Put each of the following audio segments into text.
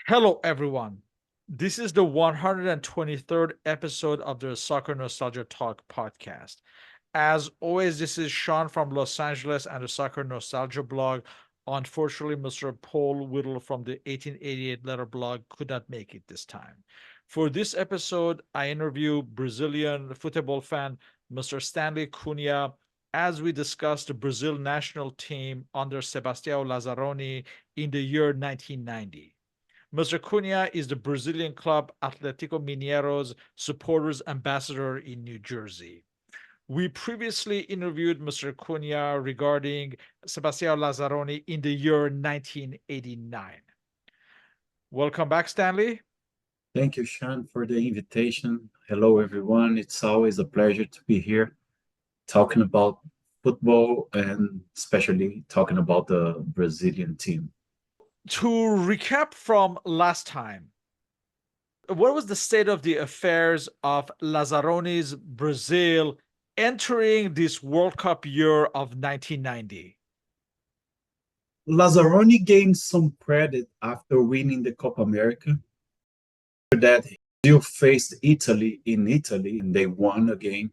Hello, everyone. This is the 123rd episode of the Soccer Nostalgia Talk Podcast. As always, this is Sean from Los Angeles and the Soccer Nostalgia blog. Unfortunately, Mr. Paul Whittle from the 1888 letter blog could not make it this time. For this episode, I interview Brazilian football fan Mr. Stanley Cunha as we discuss the Brazil national team under Sebastião Lazaroni in the year 1990. Mr. Cunha is the Brazilian club Atlético Mineiro's supporters ambassador in New Jersey. We previously interviewed Mr. Cunha regarding Sebastião Lazaroni in the year 1989. Welcome back, Stanley. Thank you, Sean, for the invitation. Hello, everyone. It's always a pleasure to be here talking about football and especially talking about the Brazilian team. To recap from last time, what was the state of the affairs of Lazaroni's Brazil entering this World Cup year of 1990? Lazzaroni gained some credit after winning the Copa America. After that, Brazil faced Italy in Italy and they won again.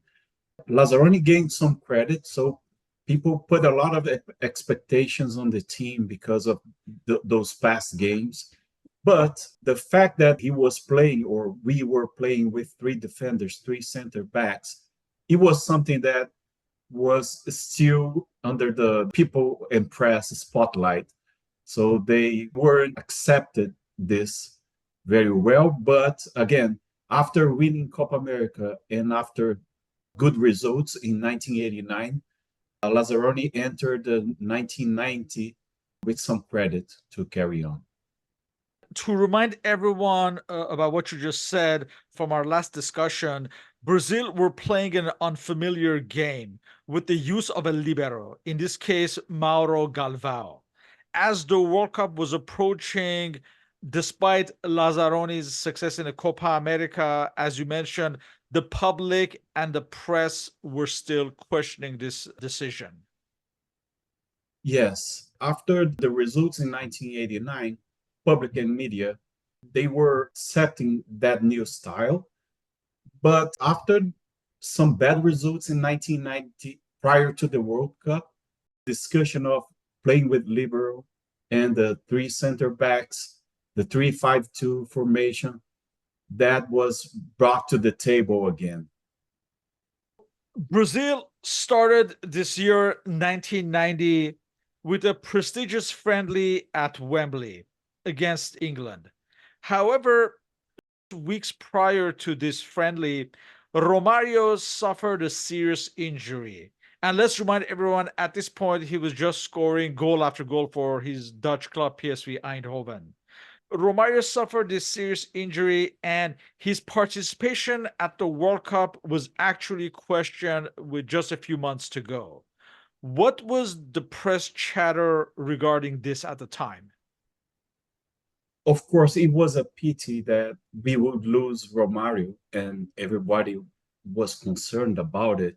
Lazzaroni gained some credit, so people put a lot of expectations on the team because of those past games. But the fact that he was playing, or we were playing with three defenders, three center backs, it was something that was still under the people and press spotlight. So they weren't accepted this very well. But again, after winning Copa America and after good results in 1989, Lazzaroni entered the 1990 with some credit to carry on. To remind everyone about what you just said from our last discussion, Brazil were playing an unfamiliar game with the use of a libero, in this case, Mauro Galvão. As the World Cup was approaching, despite Lazzaroni's success in the Copa America, as you mentioned, the public and the press were still questioning this decision. Yes, after the results in 1989, public and media, they were accepting that new style. But after some bad results in 1990, prior to the World Cup, discussion of playing with libero and the three center backs, the 3-5-2 formation, that was brought to the table again. Brazil started this year, 1990, with a prestigious friendly at Wembley against England. However, weeks prior to this friendly, Romario suffered a serious injury. And let's remind everyone at this point, he was just scoring goal after goal for his Dutch club, PSV Eindhoven. Romario suffered this serious injury, and his participation at the World Cup was actually questioned with just a few months to go. What was the press chatter regarding this at the time? Of course, it was a pity that we would lose Romario, and everybody was concerned about it.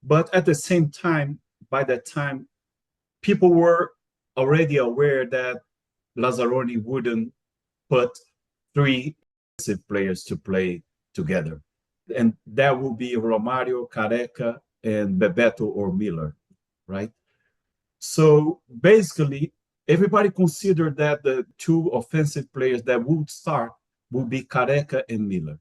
But at the same time, by that time, people were already aware that Lazzaroni wouldn't put three defensive players to play together. And that would be Romario, Careca, and Bebeto or Miller, right? So basically, everybody considered that the two offensive players that would start would be Careca and Miller.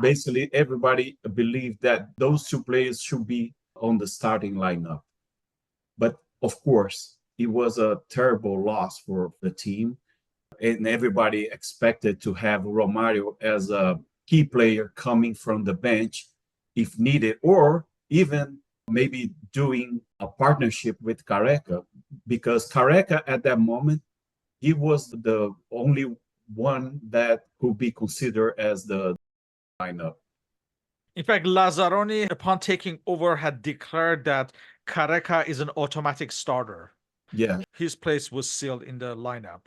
Basically, everybody believed that those two players should be on the starting lineup. But of course, it was a terrible loss for the team. And everybody expected to have Romario as a key player coming from the bench if needed, or even maybe doing a partnership with Careca, because Careca at that moment, he was the only one that could be considered as the lineup. In fact, Lazzaroni, upon taking over, had declared that Careca is an automatic starter. Yeah. His place was sealed in the lineup.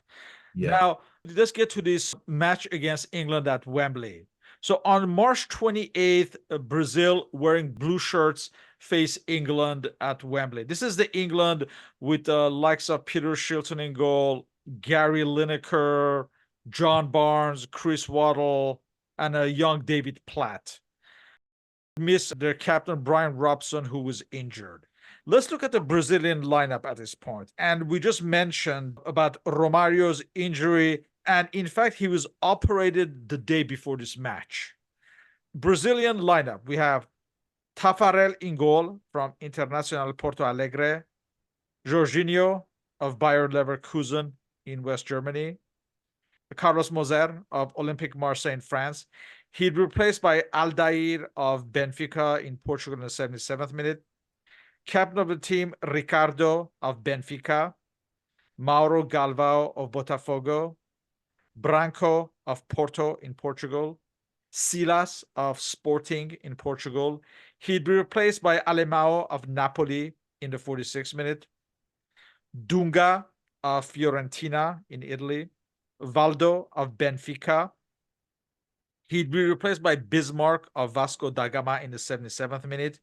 Yeah. Now, let's get to this match against England at Wembley. So on March 28th, Brazil, wearing blue shirts, face England at Wembley. This is the England with the likes of Peter Shilton in goal, Gary Lineker, John Barnes, Chris Waddle, and a young David Platt. Miss their captain Brian Robson, who was injured. Let's look at the Brazilian lineup at this point. And we just mentioned about Romario's injury, and in fact, he was operated the day before this match. Brazilian lineup, we have Tafarel in goal from Internacional Porto Alegre, Jorginho of Bayer Leverkusen in West Germany, Carlos Moser of Olympique Marseille in France. He'd replaced by Aldair of Benfica in Portugal in the 77th minute. Captain of the team, Ricardo of Benfica. Mauro Galvão of Botafogo. Branco of Porto in Portugal. Silas of Sporting in Portugal. He'd be replaced by Alemão of Napoli in the 46th minute. Dunga of Fiorentina in Italy. Valdo of Benfica. He'd be replaced by Bismarck of Vasco da Gama in the 77th minute.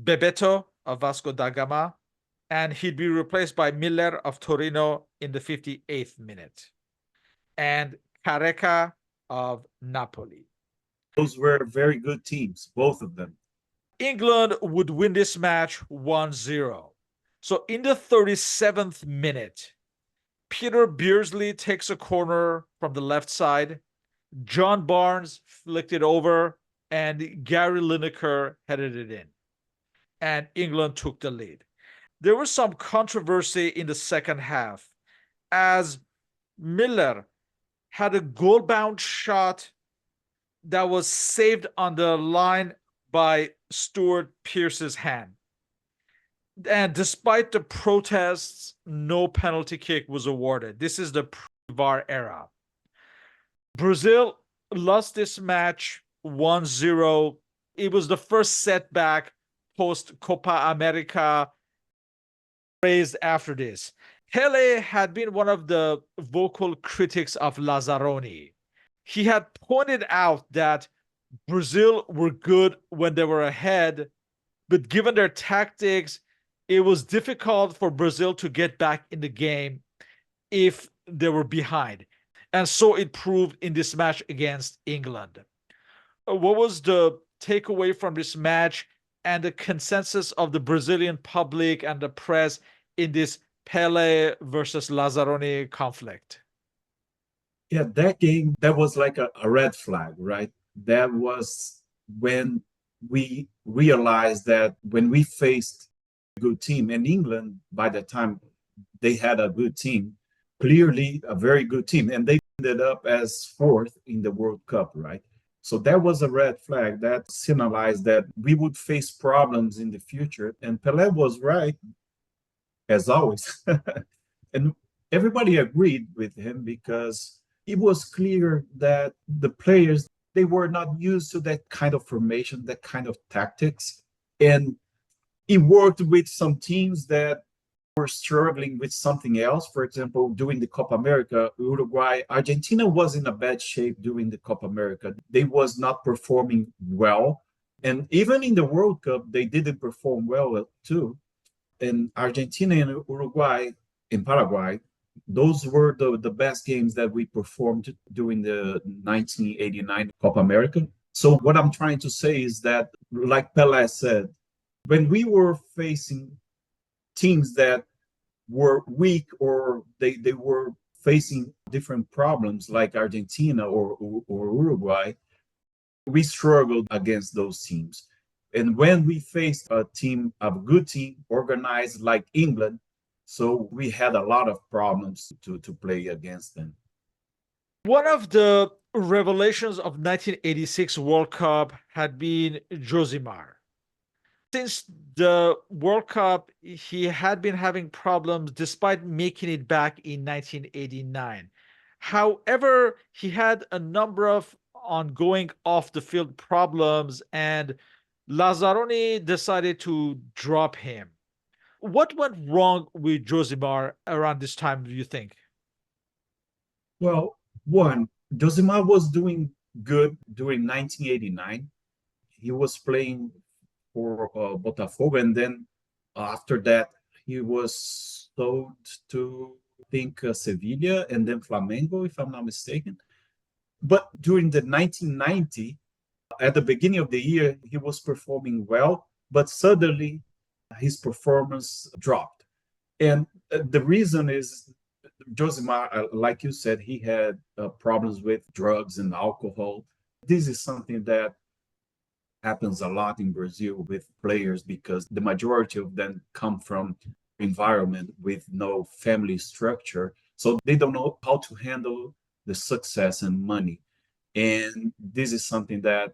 Bebeto of Vasco da Gama. And he'd be replaced by Miller of Torino in the 58th minute. And Careca of Napoli. Those were very good teams, both of them. England would win this match 1-0. So in the 37th minute, Peter Beardsley takes a corner from the left side. John Barnes flicked it over, and Gary Lineker headed it in. And England took the lead. There was some controversy in the second half as Miller had a goal-bound shot that was saved on the line by Stuart Pearce's hand. And despite the protests, no penalty kick was awarded. This is the pre-VAR era. Brazil lost this match 1-0. It was the first setback post Copa America raised after this. Pele had been one of the vocal critics of Lazaroni. He had pointed out that Brazil were good when they were ahead, but given their tactics, it was difficult for Brazil to get back in the game if they were behind. And so it proved in this match against England. What was the takeaway from this match and the consensus of the Brazilian public and the press in this Pele versus Lazaroni conflict? Yeah, that game, that was like a red flag, right? That was when we realized that when we faced a good team, and England, by the time they had a good team, clearly a very good team, and they ended up as fourth in the World Cup, right? So that was a red flag that signalized that we would face problems in the future. And Pelé was right, as always. And everybody agreed with him because it was clear that the players, they were not used to that kind of formation, that kind of tactics. And he worked with some teams that were struggling with something else. For example, during the Copa America, Uruguay, Argentina was in a bad shape during the Copa America. They was not performing well. And even in the World Cup, they didn't perform well too. And Argentina and Uruguay and Paraguay, those were the best games that we performed during the 1989 Copa America. So what I'm trying to say is that, like Pelé said, when we were facing teams that were weak or they were facing different problems like Argentina or Uruguay, we struggled against those teams. And when we faced a good team, organized like England, so we had a lot of problems to play against them. One of the revelations of 1986 World Cup had been Josimar. Since the World Cup, he had been having problems despite making it back in 1989. However, he had a number of ongoing off-the-field problems, and Lazaroni decided to drop him. What went wrong with Josimar around this time, do you think? Well, one, Josimar was doing good during 1989. He was playing for Botafogo, and then after that, he was sold to think Sevilla and then Flamengo, if I'm not mistaken. But during the 1990, at the beginning of the year, he was performing well, but suddenly his performance dropped. And the reason is Josimar, like you said, he had problems with drugs and alcohol. This is something that happens a lot in Brazil with players because the majority of them come from environment with no family structure. So they don't know how to handle the success and money. And this is something that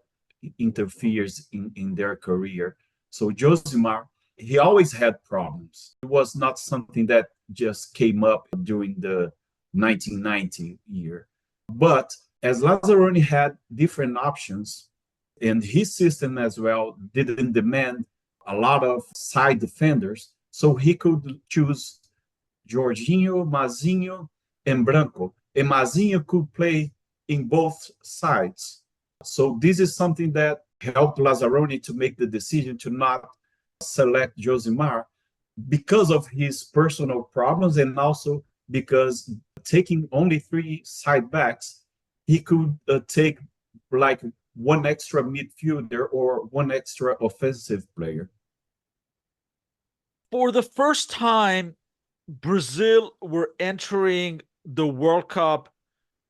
interferes in their career. So Josimar, he always had problems. It was not something that just came up during the 1990 year. But as Lazaroni had different options, and his system as well didn't demand a lot of side defenders, so he could choose Jorginho, Mazinho, and Branco. And Mazinho could play in both sides. So this is something that helped Lazaroni to make the decision to not select Josimar because of his personal problems and also because taking only three side backs, he could take like one extra midfielder or one extra offensive player. For the first time, Brazil were entering the World Cup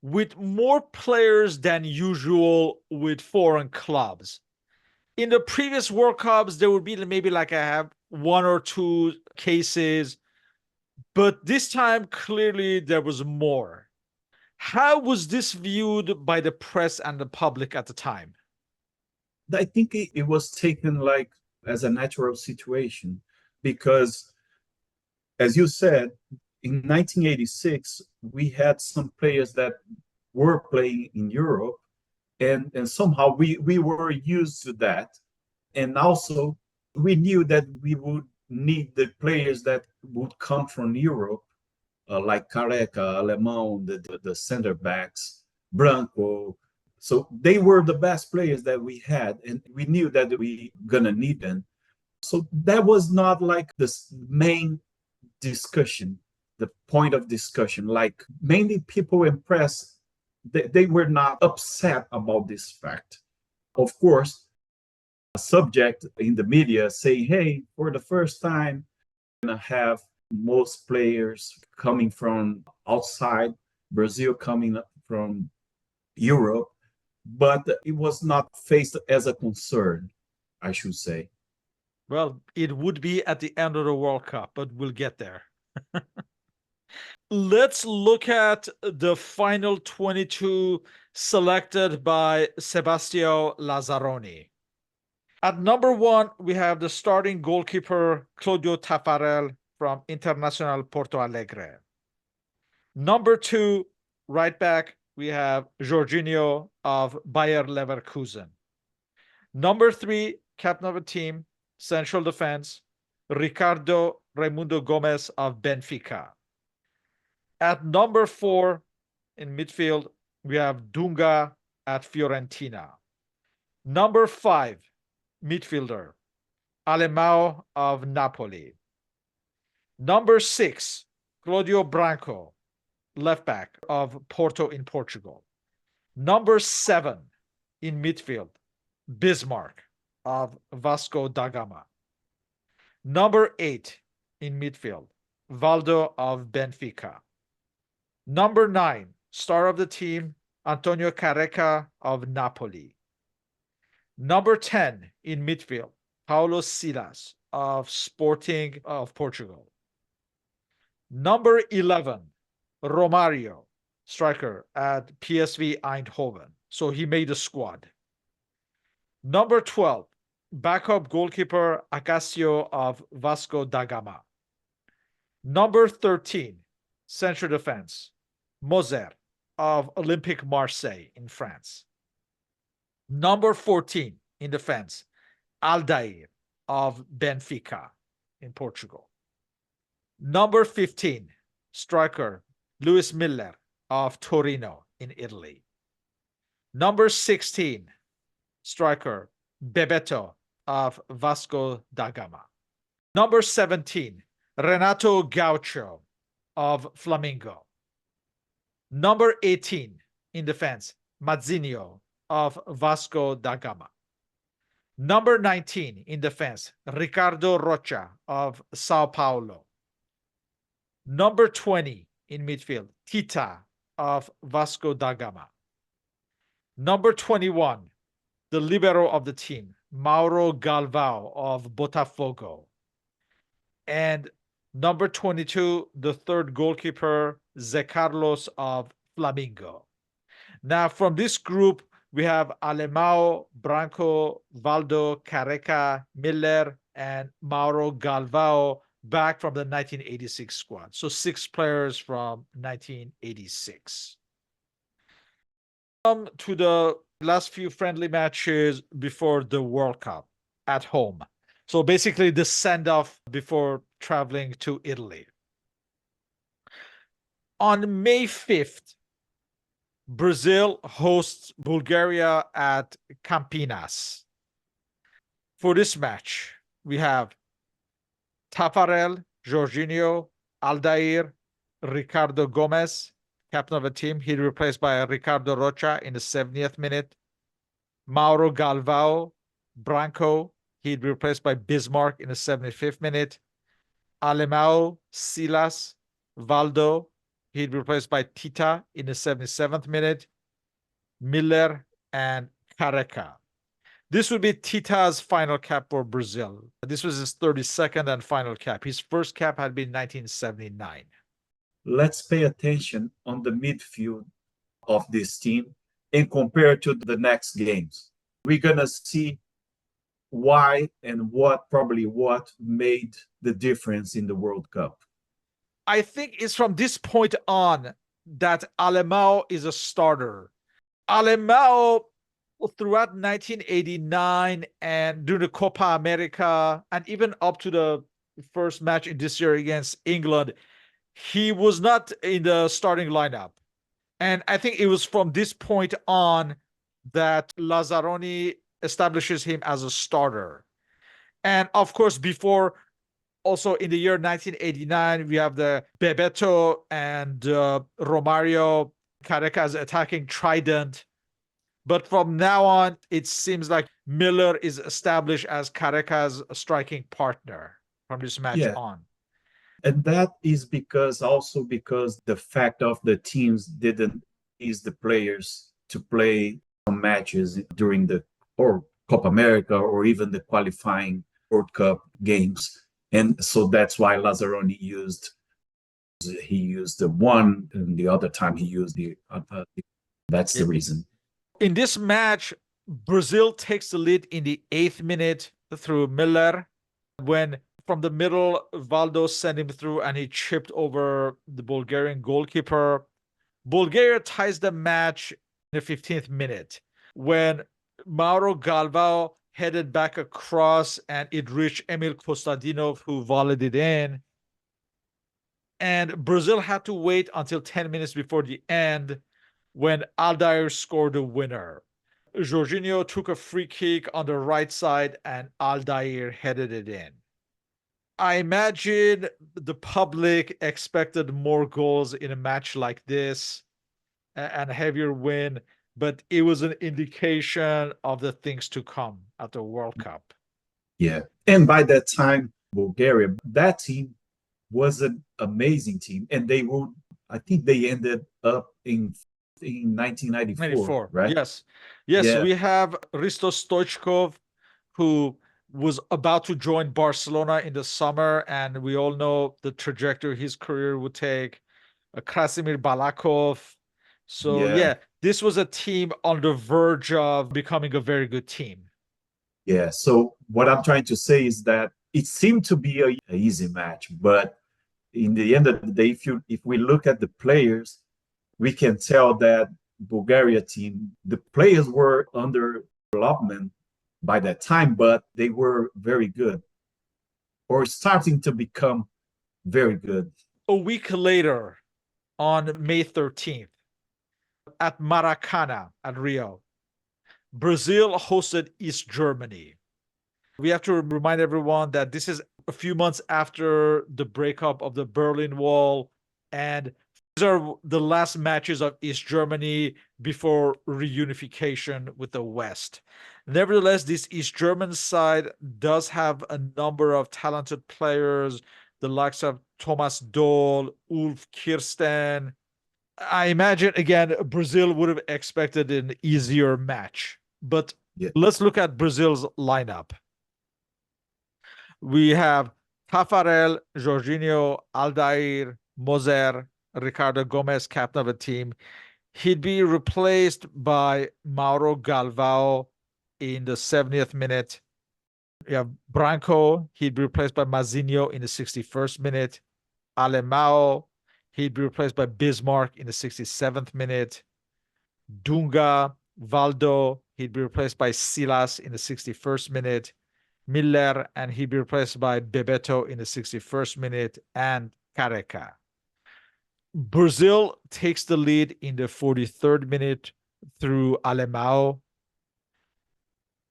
with more players than usual with foreign clubs. In the previous World Cups, there would be maybe like I have one or two cases, but this time clearly there was more. How was this viewed by the press and the public at the time? I think it was taken like as a natural situation because, as you said, in 1986, we had some players that were playing in Europe, and somehow we were used to that. And also, we knew that we would need the players that would come from Europe, like Careca, Alemão, the center backs, Branco. So they were the best players that we had, and we knew that we gonna need them. So that was not like the main discussion, the point of discussion. Like mainly people in press, they were not upset about this fact. Of course, a subject in the media saying, hey, for the first time, we're gonna have most players coming from outside, Brazil coming from Europe, but it was not faced as a concern, I should say. Well, it would be at the end of the World Cup, but we'll get there. Let's look at the final 22 selected by Sebastião Lazaroni. At number one, we have the starting goalkeeper, Claudio Taffarel from Internacional Porto Alegre. Number two, right back, we have Jorginho of Bayer Leverkusen. Number three, captain of the team, central defense, Ricardo Raimundo Gomes of Benfica. At number four in midfield, we have Dunga at Fiorentina. Number five, midfielder, Alemão of Napoli. Number six, Claudio Branco, left back of Porto in Portugal. Number seven in midfield, Bismarck of Vasco da Gama. Number eight in midfield, Valdo of Benfica. Number nine, star of the team, Antonio Careca of Napoli. Number 10 in midfield, Paulo Silas of Sporting of Portugal. Number 11, Romario, striker at PSV Eindhoven. So he made the squad. Number 12, backup goalkeeper Acacio of Vasco da Gama. Number 13, central defense, Moser of Olympique Marseille in France. Number 14 in defense, Aldair of Benfica in Portugal. Number 15, striker, Luis Miller of Torino in Italy. Number 16, striker, Bebeto of Vasco da Gama. Number 17, Renato Gaucho of Flamengo. Number 18 in defense, Mazzinho of Vasco da Gama. Number 19 in defense, Ricardo Rocha of Sao Paulo. Number 20 in midfield, Tita of Vasco da Gama. Number 21, the libero of the team, Mauro Galvão of Botafogo. And number 22, the third goalkeeper, Zé Carlos of Flamengo. Now, from this group, we have Alemão, Branco, Valdo, Careca, Miller, and Mauro Galvão back from the 1986 squad. So 6 players from 1986. To the last few friendly matches before the World Cup at home. So basically the send-off before traveling to Italy. On May 5th, Brazil hosts Bulgaria at Campinas. For this match, we have Tafarel, Jorginho, Aldair, Ricardo Gomes, captain of the team. He replaced by Ricardo Rocha in the 70th minute. Mauro Galvão, Branco. He'd be replaced by Bismarck in the 75th minute. Alemão, Silas, Valdo. He'd be replaced by Tita in the 77th minute. Miller and Careca. This would be Tita's final cap for Brazil. This was his 32nd and final cap. His first cap had been 1979. Let's pay attention on the midfield of this team and compare to the next games. We're going to see why and what made the difference in the World Cup. I think it's from this point on that Alemão is a starter. Alemão, throughout 1989 and during the Copa America, and even up to the first match in this year against England, he was not in the starting lineup. And I think it was from this point on that Lazaroni establishes him as a starter. And of course, before, also in the year 1989, we have the Bebeto and Romario, Careca's attacking trident. But from now on, it seems like Miller is established as Careca's striking partner from this match on. And that is because the fact of the teams didn't ease the players to play some matches during the Copa America or even the qualifying World Cup games. And so that's why Lazaroni used the one, and the other time he used the other. That's the reason. In this match, Brazil takes the lead in the 8th minute through Miller, when from the middle, Valdo sent him through and he chipped over the Bulgarian goalkeeper. Bulgaria ties the match in the 15th minute when Mauro Galvão headed back across and it reached Emil Kostadinov, who volleyed it in. And Brazil had to wait until 10 minutes before the end when Aldair scored the winner. Jorginho took a free kick on the right side and Aldair headed it in. I imagine the public expected more goals in a match like this and a heavier win, but it was an indication of the things to come at the World Cup. Yeah. And by that time, Bulgaria, that team was an amazing team. And I think they ended up in 1994, right? Yes. Yeah. We have Risto Stoichkov, who was about to join Barcelona in the summer, and we all know the trajectory his career would take. Krasimir Balakov. So this was a team on the verge of becoming a very good team. Yeah. So what I'm trying to say is that it seemed to be an easy match, but in the end of the day, if we look at the players, we can tell that Bulgaria team, the players were under development by that time, but they were very good or starting to become very good. A week later, on May 13th, at Maracana at Rio, Brazil hosted East Germany. We have to remind everyone that this is a few months after the breakup of the Berlin Wall. And these are the last matches of East Germany before reunification with the West. Nevertheless, this East German side does have a number of talented players, the likes of Thomas Doll, Ulf Kirsten. I imagine, again, Brazil would have expected an easier match. But Yeah. let's look at Brazil's lineup. We have Tafarel, Jorginho, Aldair, Moser, Ricardo Gomez, captain of the team. He'd be replaced by Mauro Galvao in the 70th minute. You have Branco. He'd be replaced by Mazinho in the 61st minute. Alemão. He'd be replaced by Bismarck in the 67th minute. Dunga, Valdo. He'd be replaced by Silas in the 61st minute. Miller, and he'd be replaced by Bebeto in the 61st minute, and Careca. Brazil takes the lead in the 43rd minute through Alemão.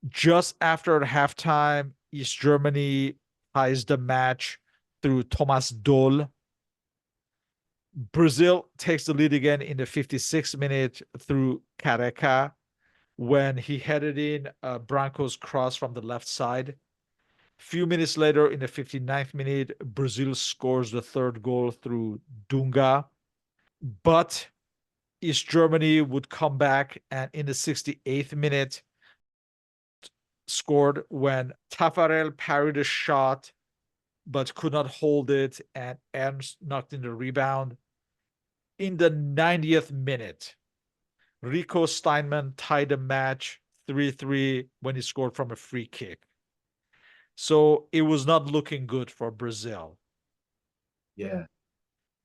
Just after halftime, East Germany ties the match through Thomas Doll. Brazil takes the lead again in the 56th minute through Careca when he headed in Branco's cross from the left side. Few minutes later, in the 59th minute, Brazil scores the third goal through Dunga. But East Germany would come back, and in the 68th minute, scored when Tafarel parried a shot but could not hold it, and Ernst knocked in the rebound. In the 90th minute, Rico Steinman tied the match 3-3 when he scored from a free kick. So it was not looking good for Brazil. Yeah,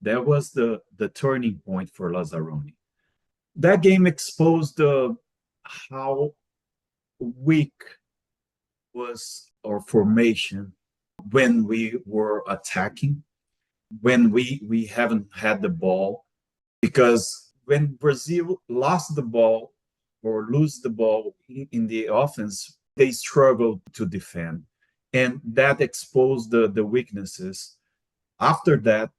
that was the turning point for Lazaroni. That game exposed how weak was our formation when we were attacking, when we haven't had the ball. Because when Brazil lost the ball or lose the ball in the offense, they struggled to defend. And that exposed the weaknesses. After that,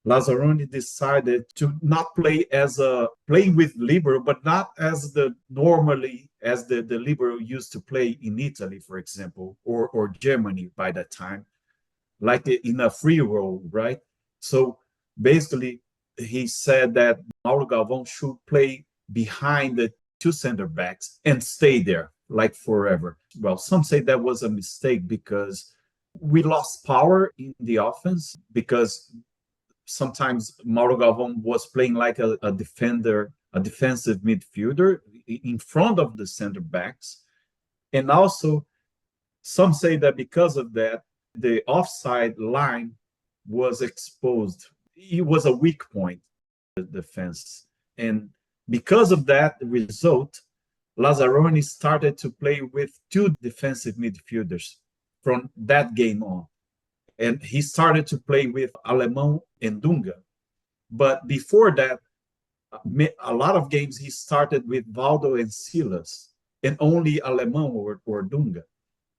Lazaroni decided to not play playing with libero, but not as the libero used to play in Italy, for example, or Germany by that time, like in a free role, right? So basically, he said that Mauro Galvão should play behind the two center backs and stay there like forever. Well, some say that was a mistake because we lost power in the offense, because sometimes Mauro Galvão was playing like a defender, a defensive midfielder in front of the center backs. And also, some say that because of that, the offside line was exposed. It was a weak point, the defense. And because of that result, Lazaroni started to play with two defensive midfielders from that game on. And he started to play with Alemão and Dunga. But before that, a lot of games he started with Valdo and Silas and only Alemão or Dunga.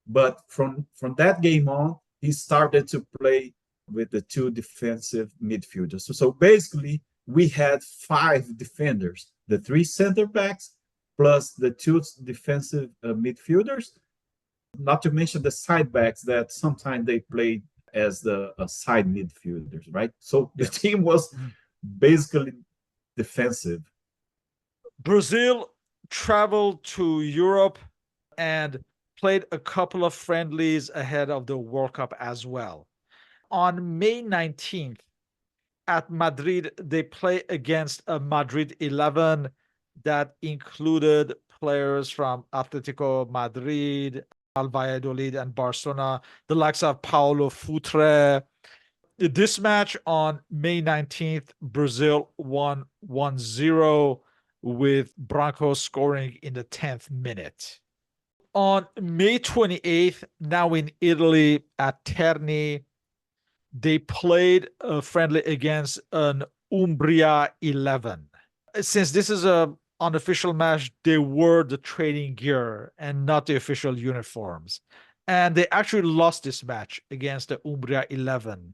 But from that game on, he started to play with the two defensive midfielders. So basically, we had five defenders, the three center backs, plus the two defensive midfielders, not to mention the side backs that sometimes they played as the side midfielders, right? So the team was basically defensive. Brazil traveled to Europe and played a couple of friendlies ahead of the World Cup as well. On May 19th at Madrid, they play against a Madrid 11 that included players from Atlético Madrid, Al Valladolid, and Barcelona, the likes of Paulo Futre. This match on May 19th, Brazil won 1-0 with Branco scoring in the 10th minute. On May 28th, now in Italy at Terni, they played a friendly against an Umbria 11. Since this is an unofficial match, they wore the training gear and not the official uniforms. And they actually lost this match against the Umbria 11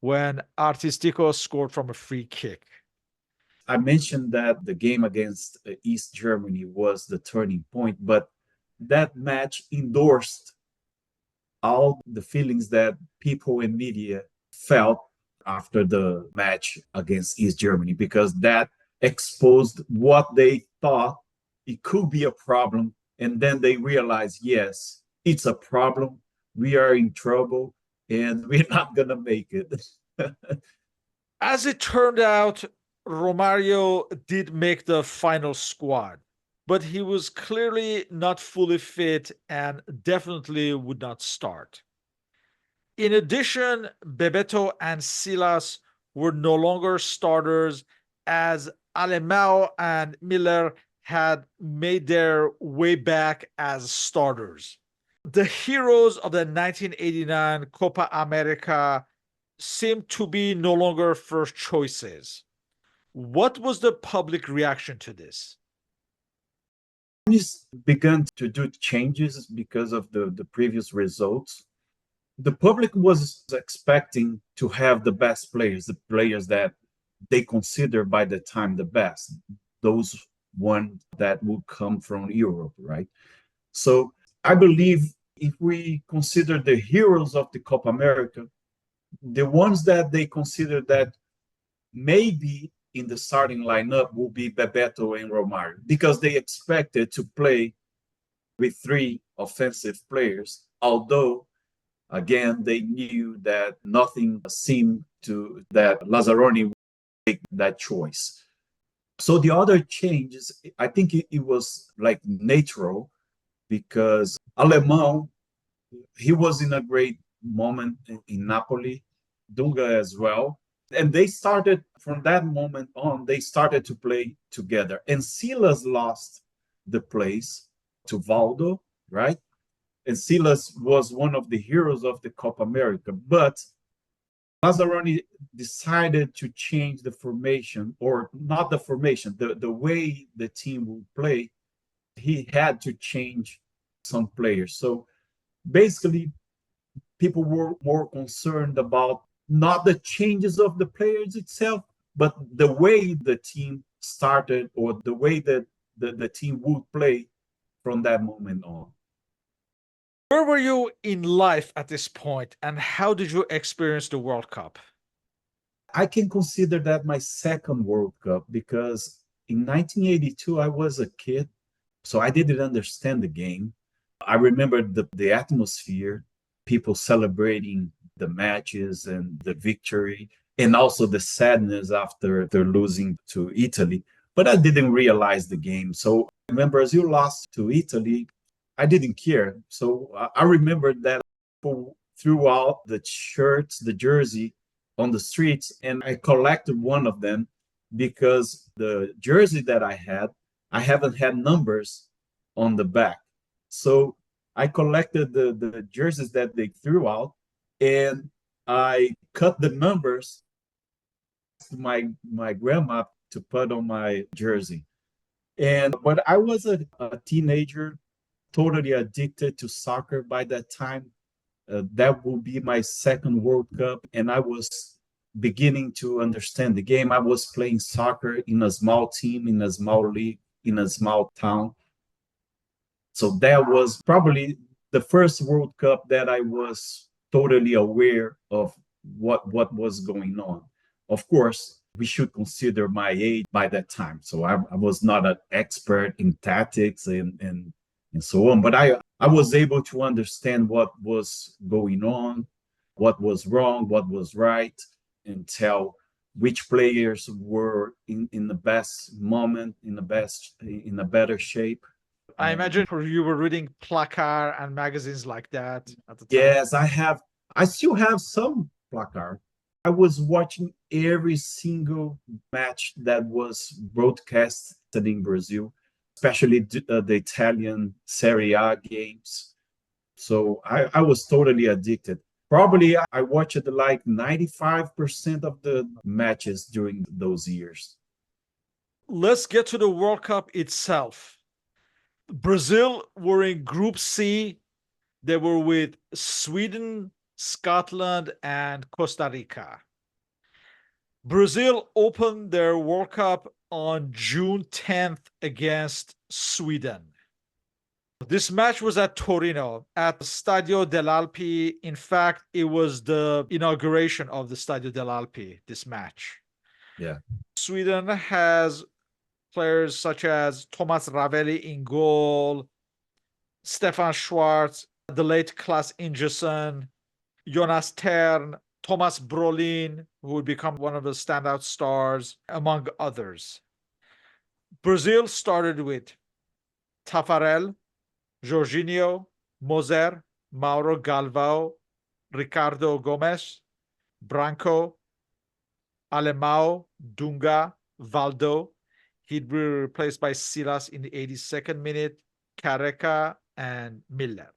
when Artistico scored from a free kick. I mentioned that the game against East Germany was the turning point, but that match endorsed all the feelings that people in media felt after the match against East Germany, because that exposed what they thought it could be a problem. And then they realized, yes, it's a problem. We are in trouble and we're not going to make it. As it turned out, Romario did make the final squad, but he was clearly not fully fit and definitely would not start. In addition, Bebeto and Silas were no longer starters as Alemão and Miller had made their way back as starters. The heroes of the 1989 Copa America seemed to be no longer first choices. What was the public reaction to this? He's begun to do changes because of the previous results. The public was expecting to have the best players, the players that they consider by the time the best, those one that would come from Europe, right? So I believe if we consider the heroes of the Copa America, the ones that they consider that maybe in the starting lineup will be Bebeto and Romario, because they expected to play with three offensive players, although again, they knew that nothing seemed to that Lazaroni would make that choice. So the other changes, I think it was like natural, because Alemão, he was in a great moment in Napoli, Dunga as well. And they started from that moment on, they started to play together. And Silas lost the place to Valdo, right? And Silas was one of the heroes of the Copa America. But Lazaroni decided to change the formation, or not the formation, the way the team would play. He had to change some players. So basically, people were more concerned about not the changes of the players itself, but the way the team started, or the way that the team would play from that moment on. Where were you in life at this point, and how did you experience the World Cup? I can consider that my second World Cup, because in 1982, I was a kid, so I didn't understand the game. I remember the atmosphere, people celebrating the matches and the victory, and also the sadness after they're losing to Italy. But I didn't realize the game. So when Brazil lost to Italy, I didn't care. So I remember that people threw out the shirts, the jersey on the streets, and I collected one of them, because the jersey that I haven't had numbers on the back. So I collected the jerseys that they threw out, and I cut the numbers to my grandma to put on my jersey. And but I was a teenager, totally addicted to soccer by that time. That will be my second World Cup, and I was beginning to understand the game. I was playing soccer in a small team, in a small league, in a small town. So that was probably the first World Cup that I was totally aware of what was going on. Of course, we should consider my age by that time. So I was not an expert in tactics and so on, but I was able to understand what was going on, what was wrong, what was right, and tell which players were in the best moment, in a better shape. I imagine you were reading Placard and magazines like that at the time. Yes, I still have some placard. I was watching every single match that was broadcast in Brazil, especially the Italian Serie A games. So I was totally addicted. Probably I watched like 95% of the matches during those years. Let's get to the World Cup itself. Brazil were in Group C. They were with Sweden, Scotland, and Costa Rica. Brazil opened their World Cup on June 10th against Sweden. This match was at Torino at Stadio dell'Alpi. In fact, it was the inauguration of the Stadio dell'Alpi, this match. Yeah. Sweden has players such as Thomas Ravelli in goal, Stefan Schwarz, the late Klaas Ingesson, Jonas Tern, Thomas Brolin, who would become one of the standout stars, among others. Brazil started with Tafarel, Jorginho, Moser, Mauro Galvão, Ricardo Gomes, Branco, Alemão, Dunga, Valdo. He'd be replaced by Silas in the 82nd minute, Careca, and Miller.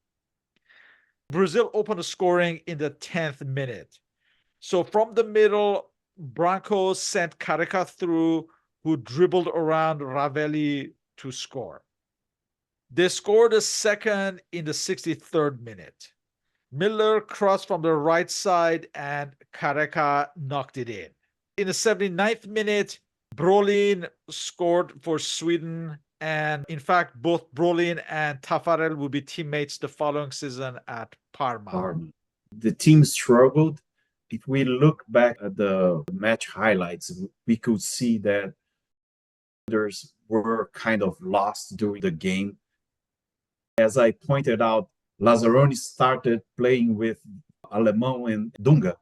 Brazil opened the scoring in the 10th minute. So from the middle, Branco sent Careca through, who dribbled around Ravelli to score. They scored a second in the 63rd minute. Miller crossed from the right side and Careca knocked it in. In the 79th minute, Brolin scored for Sweden. And in fact, both Brolin and Tafarel will be teammates the following season at Parma. The team struggled. If we look back at the match highlights, we could see that others were kind of lost during the game. As I pointed out, Lazaroni started playing with Alemão and Dunga,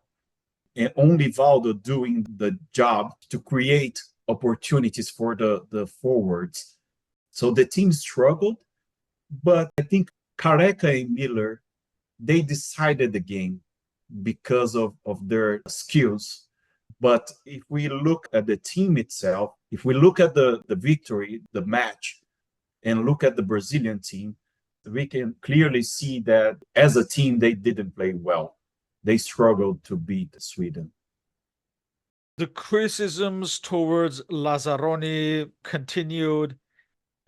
and only Valdo doing the job to create opportunities for the forwards. So the team struggled, but I think Careca and Miller, they decided the game because of their skills. But if we look at the team itself, if we look at the victory, the match, and look at the Brazilian team, we can clearly see that as a team, they didn't play well. They struggled to beat Sweden. The criticisms towards Lazaroni continued.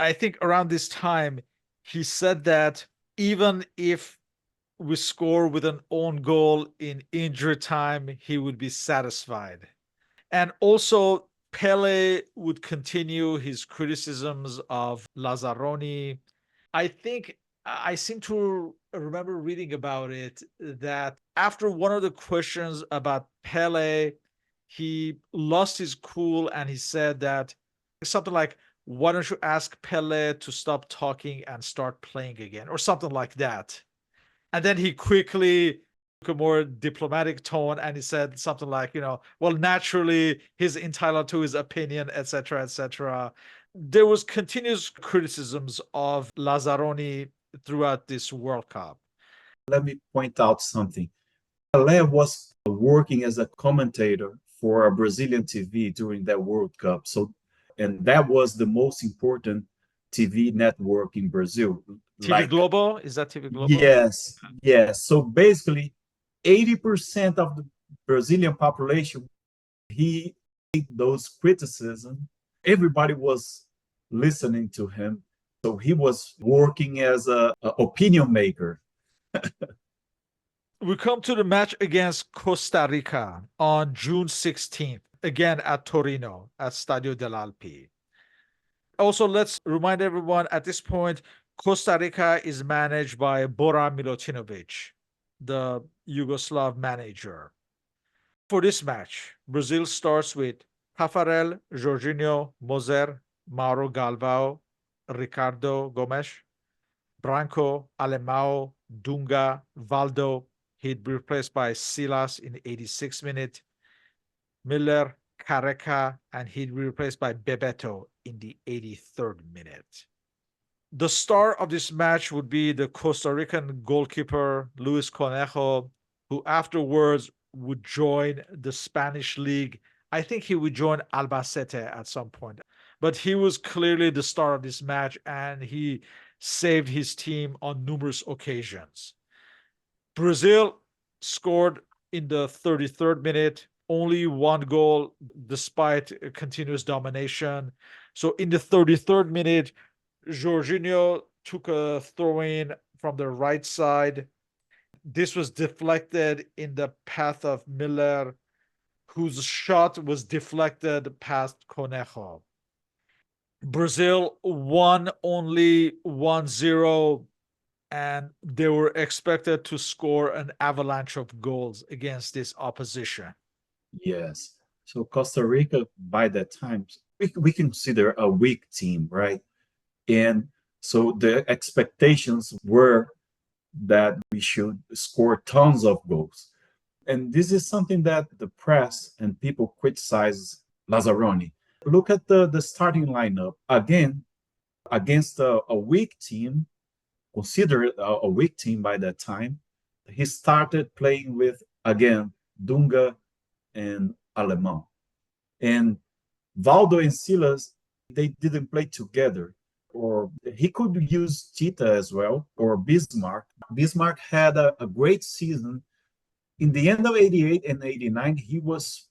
I think around this time, he said that even if we score with an own goal in injury time, he would be satisfied. And also, Pele would continue his criticisms of Lazaroni. I think I seem to remember reading about it that after one of the questions about Pele, he lost his cool and he said that something like, why don't you ask Pele to stop talking and start playing again, or something like that. And then he quickly took a more diplomatic tone and he said something like, well, naturally he's entitled to his opinion, etc., etc. There was continuous criticisms of Lazaroni throughout this World Cup. Let me point out something. Pelé was working as a commentator for a Brazilian TV during that World Cup. And that was the most important TV network in Brazil. TV Globo? Is that TV Globo? Yes, yes. So basically, 80% of the Brazilian population, he made those criticisms. Everybody was listening to him. So he was working as an opinion maker. We come to the match against Costa Rica on June 16th, again at Torino, at Stadio dell'Alpi. Also, let's remind everyone at this point, Costa Rica is managed by Bora Milutinovic, the Yugoslav manager. For this match, Brazil starts with Tafarel, Jorginho, Moser, Mauro Galvão, Ricardo Gomes, Branco, Alemão, Dunga, Valdo. He'd be replaced by Silas in the 86th minute, Miller, Careca, and he'd be replaced by Bebeto in the 83rd minute. The star of this match would be the Costa Rican goalkeeper, Luis Conejo, who afterwards would join the Spanish league. I think he would join Albacete at some point. But he was clearly the star of this match, and he saved his team on numerous occasions. Brazil scored in the 33rd minute, only one goal despite continuous domination. So in the 33rd minute, Jorginho took a throw-in from the right side. This was deflected in the path of Miller. whose shot was deflected past Conejo. Brazil won only 1-0, and they were expected to score an avalanche of goals against this opposition. Yes. So Costa Rica, by that time, we consider a weak team, right? And so the expectations were that we should score tons of goals. And this is something that the press and people criticize Lazaroni. Look at the starting lineup. Again, against a weak team, considered a weak team by that time, he started playing with, again, Dunga and Alemão. And Valdo and Silas, they didn't play together. Or he could use Tita as well, or Bismarck. Bismarck had a great season. In the end of 88 and 89, he was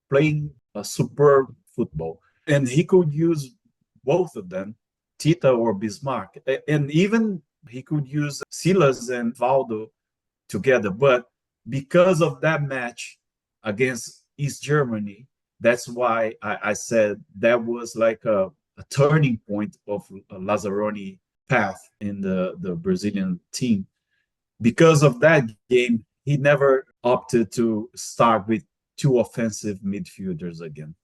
playing a superb football. And he could use both of them, Tita or Bismarck. And even he could use Silas and Valdo together. But because of that match against East Germany, that's why I said that was like a turning point of Lazzaroni path in the Brazilian team. Because of that game, he never opted to start with two offensive midfielders again.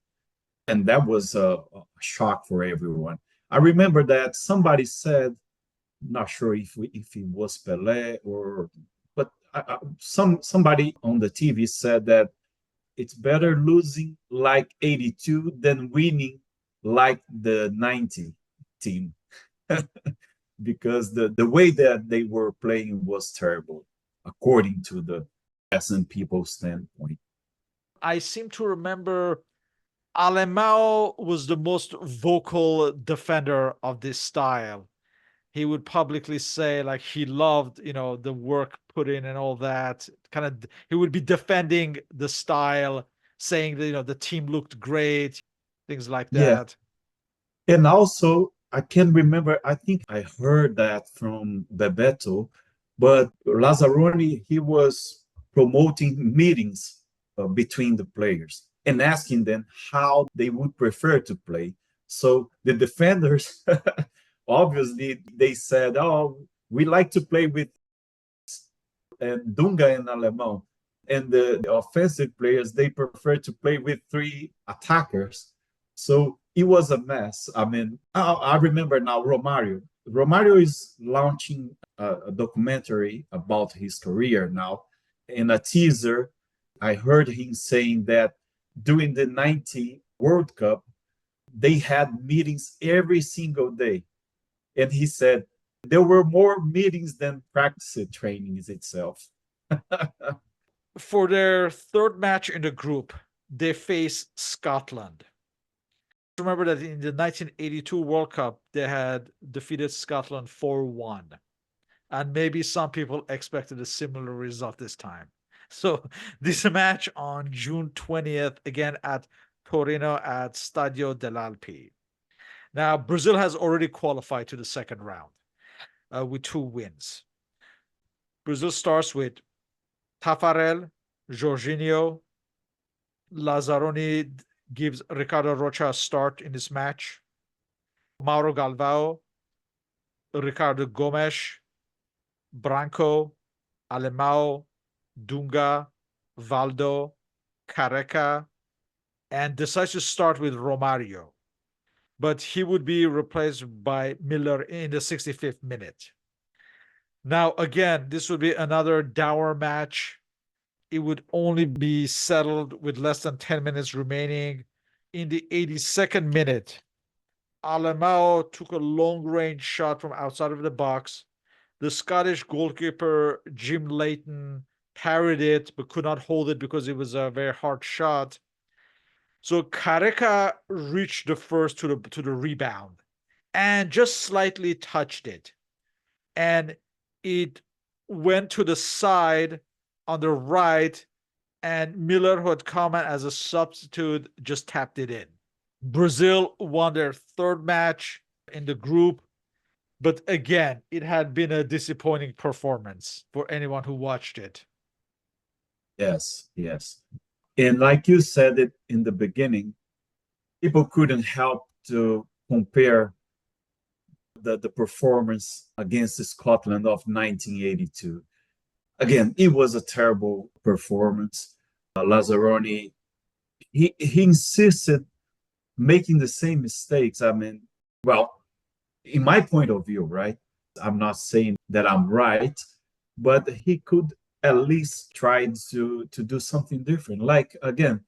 And that was a shock for everyone. I remember that somebody said, not sure if it was Pelé or, but somebody on the TV said that it's better losing like 82 than winning like the 90 team. Because the way that they were playing was terrible, according to the press and people's standpoint. I seem to remember Alemão was the most vocal defender of this style. He would publicly say like he loved, the work put in and all that. Kind of he would be defending the style, saying that, the team looked great, things like Yeah. that. And also, I can remember, I think I heard that from Bebeto, but Lazzaroni, he was promoting meetings between the players and asking them how they would prefer to play. So the defenders, obviously, they said, oh, we like to play with Dunga and Alemão. And the offensive players, they prefer to play with three attackers. So it was a mess. I mean, I remember now Romario. Romario is launching a documentary about his career now. In a teaser, I heard him saying that during the 90 World Cup, they had meetings every single day. And he said there were more meetings than practice trainings itself. For their third match in the group, they face Scotland. Remember that in the 1982 World Cup, they had defeated Scotland 4-1. And maybe some people expected a similar result this time. So this match on June 20th, again at Torino at Stadio dell'Alpi. Now, Brazil has already qualified to the second round with 2 wins. Brazil starts with Tafarel, Jorginho. Lazzaroni gives Ricardo Rocha a start in this match. Mauro Galvão, Ricardo Gomes, Branco, Alemão, Dunga, Valdo, Careca, and decides to start with Romario. But he would be replaced by Miller in the 65th minute. Now, again, this would be another dour match. It would only be settled with less than 10 minutes remaining. In the 82nd minute, Alemão took a long-range shot from outside of the box. The Scottish goalkeeper, Jim Leighton, parried it but could not hold it because it was a very hard shot. So Careca reached the first to the rebound and just slightly touched it. And it went to the side on the right, and Miller, who had come in as a substitute, just tapped it in. Brazil won their third match in the group, but again, it had been a disappointing performance for anyone who watched it. Yes, yes. And like you said it in the beginning, people couldn't help to compare the performance against Scotland of 1982. Again, it was a terrible performance. Lazaroni, he insisted making the same mistakes. I mean, well, in my point of view, right? I'm not saying that I'm right, but he could at least try to do something different. Like again,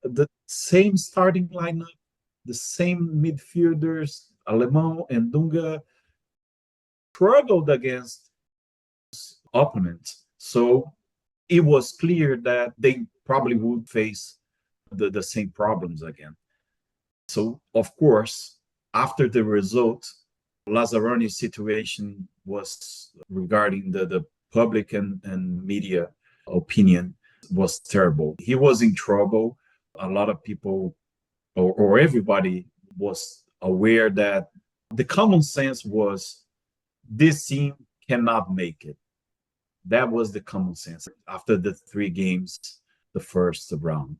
the same starting lineup, the same midfielders, Alemão and Dunga struggled against opponents. So it was clear that they probably would face the same problems again. So, of course, after the result, Lazzaroni's situation was regarding the public and media opinion was terrible. He was in trouble. A lot of people or everybody was aware that the common sense was this team cannot make it. That was the common sense after the three games, the first round.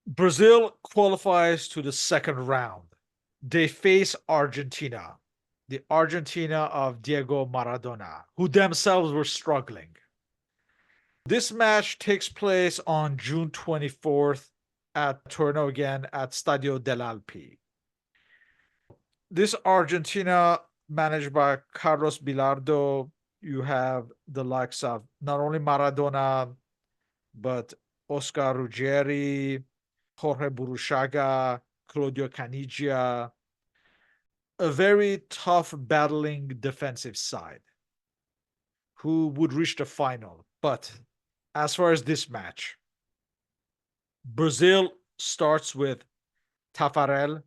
Brazil qualifies to the second round. They face Argentina, the Argentina of Diego Maradona, who themselves were struggling. This match takes place on June 24th at Torino again at Stadio dell'Alpi. This Argentina, managed by Carlos Bilardo, you have the likes of not only Maradona, but Oscar Ruggeri, Jorge Burushaga, Claudio Canigia, a very tough battling defensive side who would reach the final. But as far as this match, Brazil starts with Tafarel,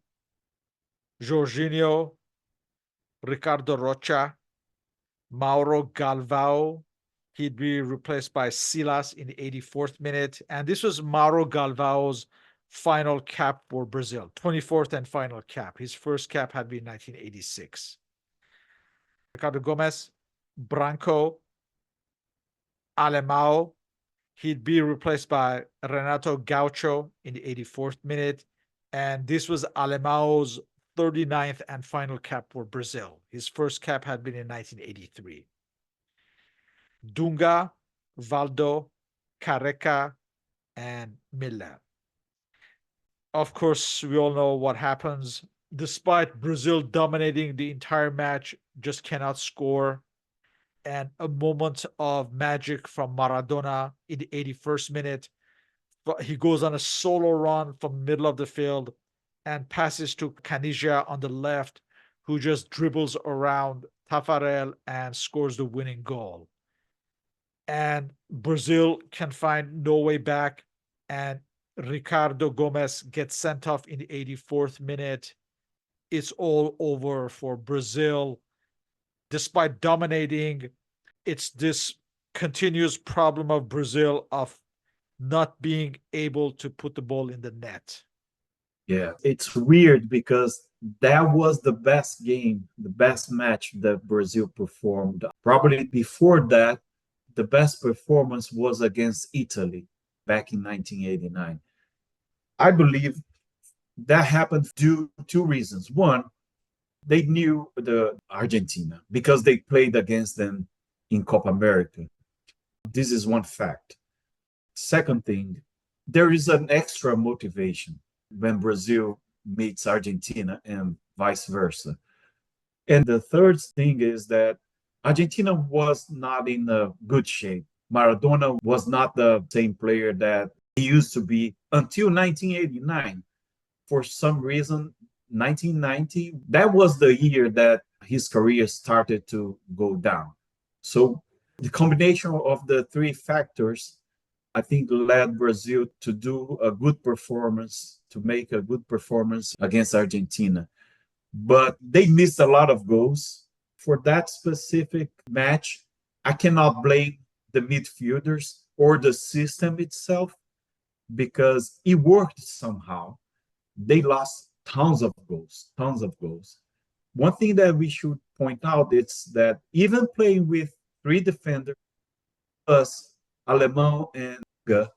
Jorginho, Ricardo Rocha, Mauro Galvao. He'd be replaced by Silas in the 84th minute. And this was Mauro Galvao's final cap for Brazil, 24th and final cap. His first cap had been 1986. Ricardo Gomes, Branco, Alemão. He'd be replaced by Renato Gaucho in the 84th minute. And this was Alemão's 39th and final cap for Brazil. His first cap had been in 1983. Dunga, Valdo, Careca, and Miller. Of course, we all know what happens. Despite Brazil dominating the entire match, just cannot score. And a moment of magic from Maradona in the 81st minute. He goes on a solo run from the middle of the field and passes to Canija on the left, who just dribbles around Tafarel and scores the winning goal. And Brazil can find no way back, and Ricardo Gomes gets sent off in the 84th minute. It's all over for Brazil. Despite dominating, it's this continuous problem of Brazil of not being able to put the ball in the net. Yeah, it's weird because that was the best game, the best match that Brazil performed. Probably before that, the best performance was against Italy back in 1989. I believe that happened due to two reasons. One, they knew the Argentina because they played against them in Copa America. This is one fact. Second thing, there is an extra motivation when Brazil meets Argentina and vice versa. And the third thing is that Argentina was not in a good shape. Maradona was not the same player that he used to be until 1989. For some reason, 1990, that was the year that his career started to go down. So the combination of the three factors, I think, led Brazil to do a good performance, to make a good performance against Argentina. But they missed a lot of goals. For that specific match, I cannot blame the midfielders or the system itself because it worked somehow. They lost tons of goals, tons of goals. One thing that we should point out is that even playing with three defenders plus Alemão and Ga,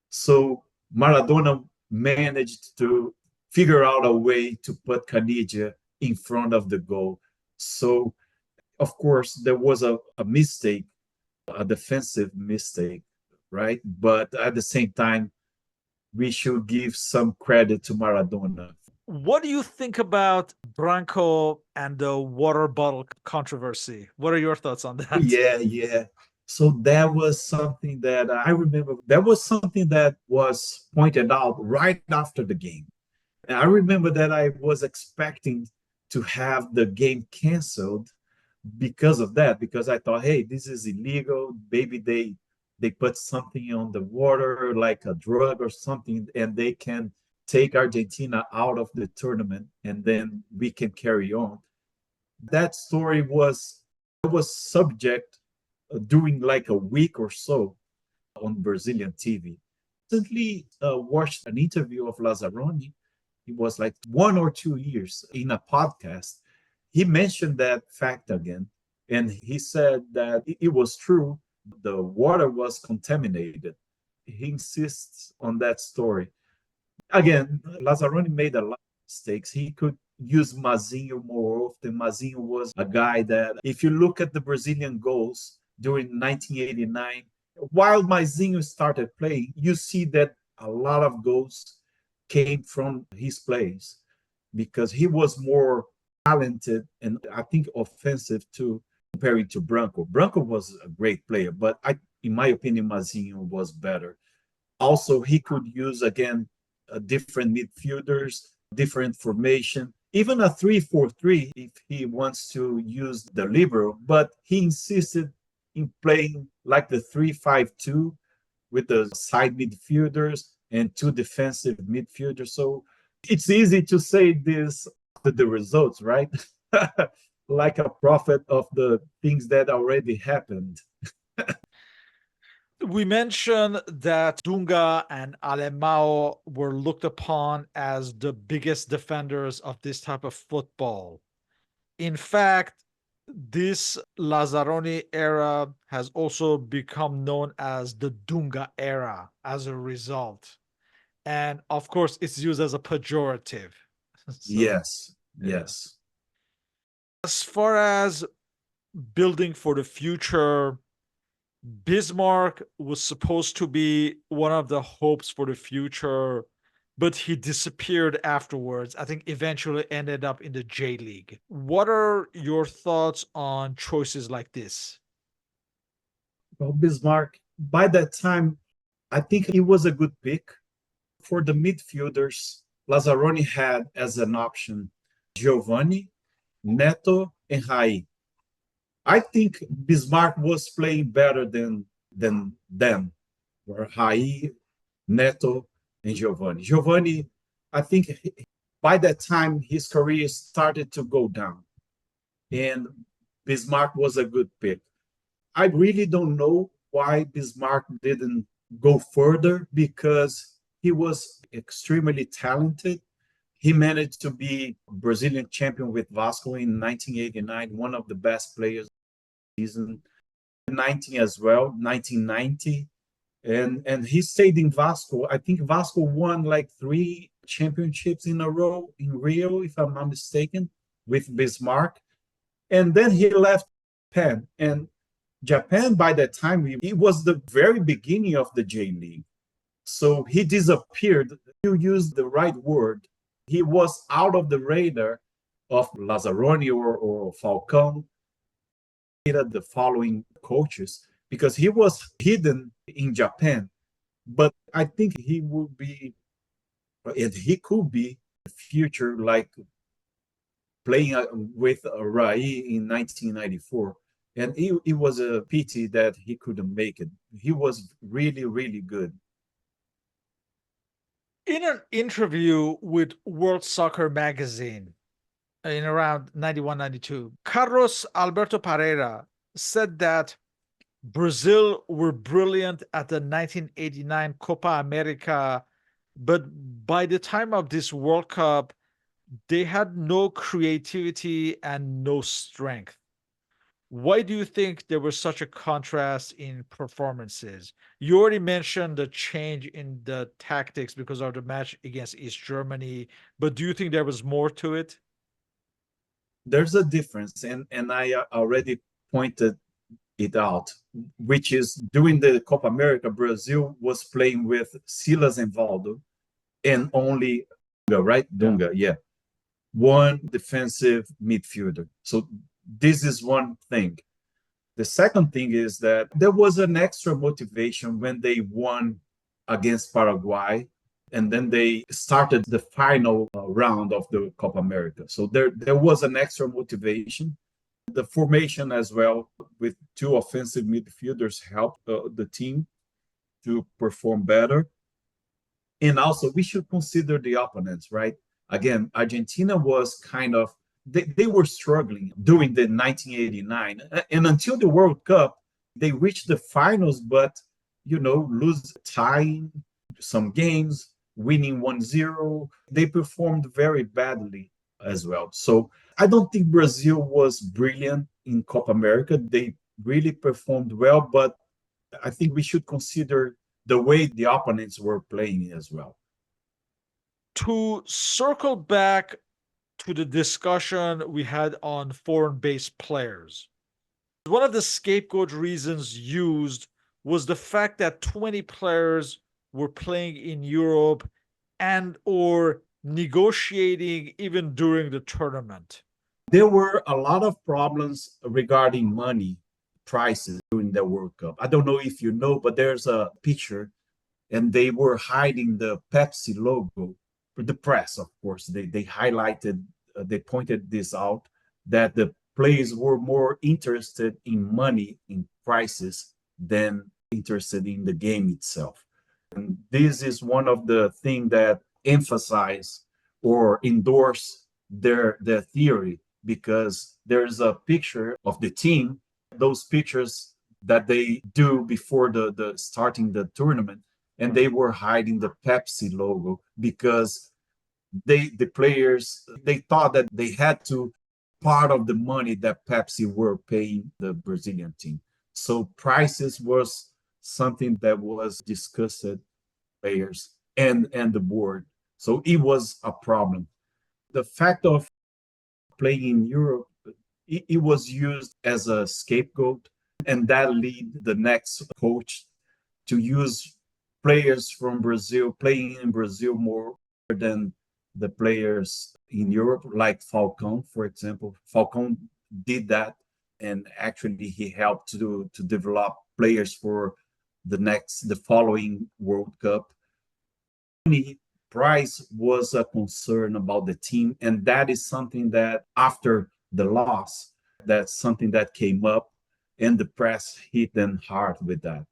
So Maradona managed to figure out a way to put Caniggia in front of the goal. So, of course, there was a mistake, a defensive mistake, right? But at the same time, we should give some credit to Maradona. What do you think about Branco and the water bottle controversy? What are your thoughts on Oh, that? yeah, yeah. So that was something that I remember. That was something that was pointed out right after the game. And I remember that I was expecting to have the game canceled because of that, because I thought, hey, this is illegal. Maybe they put something on the water, like a drug or something, and they can take Argentina out of the tournament, and then we can carry on. That story was subject during like a week or so on Brazilian TV. Recently watched an interview of Lazaroni. It was like 1 or 2 years in a podcast. He mentioned that fact again, and he said that it was true. The water was contaminated. He insists on that story. Again, Lazzaroni made a lot of mistakes. He could use Mazinho more often. Mazinho was a guy that, if you look at the Brazilian goals during 1989, while Mazinho started playing, you see that a lot of goals came from his plays because he was more talented and I think offensive too, comparing to Branco. Branco was a great player, but in my opinion, Mazinho was better. Also, he could use again different midfielders, different formation, even a 3-4-3 if he wants to use the libero. But he insisted in playing like the 3-5-2 with the side midfielders and two defensive midfielders. So it's easy to say this after the results, right? Like a prophet of the things that already happened. We mentioned that Dunga and Alemão were looked upon as the biggest defenders of this type of football. In fact, this Lazzaroni era has also become known as the Dunga era as a result. And of course, it's used as a pejorative. So, Yes, yeah. yes. As far as building for the future, Bismarck was supposed to be one of the hopes for the future, but he disappeared afterwards. I think eventually ended up in the J League. What are your thoughts on choices like this? Well, Bismarck, by that time, I think he was a good pick. For the midfielders, Lazzaroni had as an option Giovanni, Neto, and Rai. I think Bismarck was playing better than them, were Rai, Neto, and Giovanni. Giovanni, I think by that time his career started to go down, and Bismarck was a good pick. I really don't know why Bismarck didn't go further because he was extremely talented. He managed to be Brazilian champion with Vasco in 1989, one of the best players of the season. 19 as well, 1990. And he stayed in Vasco. I think Vasco won like 3 championships in a row in Rio, if I'm not mistaken, with Bismarck. And then he left Japan. And Japan, by that time, it was the very beginning of the J League. So he disappeared. You used the right word. He was out of the radar of Lazzaroni or Falcão, the following coaches, because he was hidden in Japan. But I think he would be, and he could be, the future, like playing with Rai in 1994. And it was a pity that he couldn't make it. He was really, really good. In an interview with World Soccer Magazine in around 91, 92, Carlos Alberto Pereira said that Brazil were brilliant at the 1989 Copa America, but by the time of this World Cup, they had no creativity and no strength. Why do you think there was such a contrast in performances? You already mentioned the change in the tactics because of the match against East Germany, but do you think there was more to it? There's a difference, and I already pointed it out, which is during the Copa America, Brazil was playing with Silas and Valdo and only Dunga, right? Yeah. Dunga, yeah. One defensive midfielder. So this is one thing. The second thing is that there was an extra motivation when they won against Paraguay, and then they started the final round of the Copa America. So there was an extra motivation. The formation as well with two offensive midfielders helped the team to perform better. And also, we should consider the opponents, right? Again, Argentina was kind of, they were struggling during the 1989. And until the World Cup, they reached the finals, but, lose tying some games, winning 1-0. They performed very badly as well. So I don't think Brazil was brilliant in Copa America. They really performed well, but I think we should consider the way the opponents were playing as well. To circle back to the discussion we had on foreign based players, one of the scapegoat reasons used was the fact that 20 players were playing in Europe and or negotiating even during the tournament. There were a lot of problems regarding money prices during the World Cup. I don't know if you know, but there's a picture and they were hiding the Pepsi logo. The press, of course, they highlighted, they pointed this out, that the players were more interested in money, in prices, than interested in the game itself. And this is one of the things that emphasize or endorse their theory, because there's a picture of the team, those pictures that they do before the starting the tournament, and they were hiding the Pepsi logo because the players, they thought that they had to part of the money that Pepsi were paying the Brazilian team. So prices was something that was discussed players and the board. So it was a problem. The fact of playing in Europe, it was used as a scapegoat, and that lead the next coach to use players from Brazil playing in Brazil more than the players in Europe, like Falcão, for example. Falcão did that, and actually he helped to develop players for the following World Cup. Price was a concern about the team, and that is something that after the loss, that's something that came up, and the press hit them hard with that.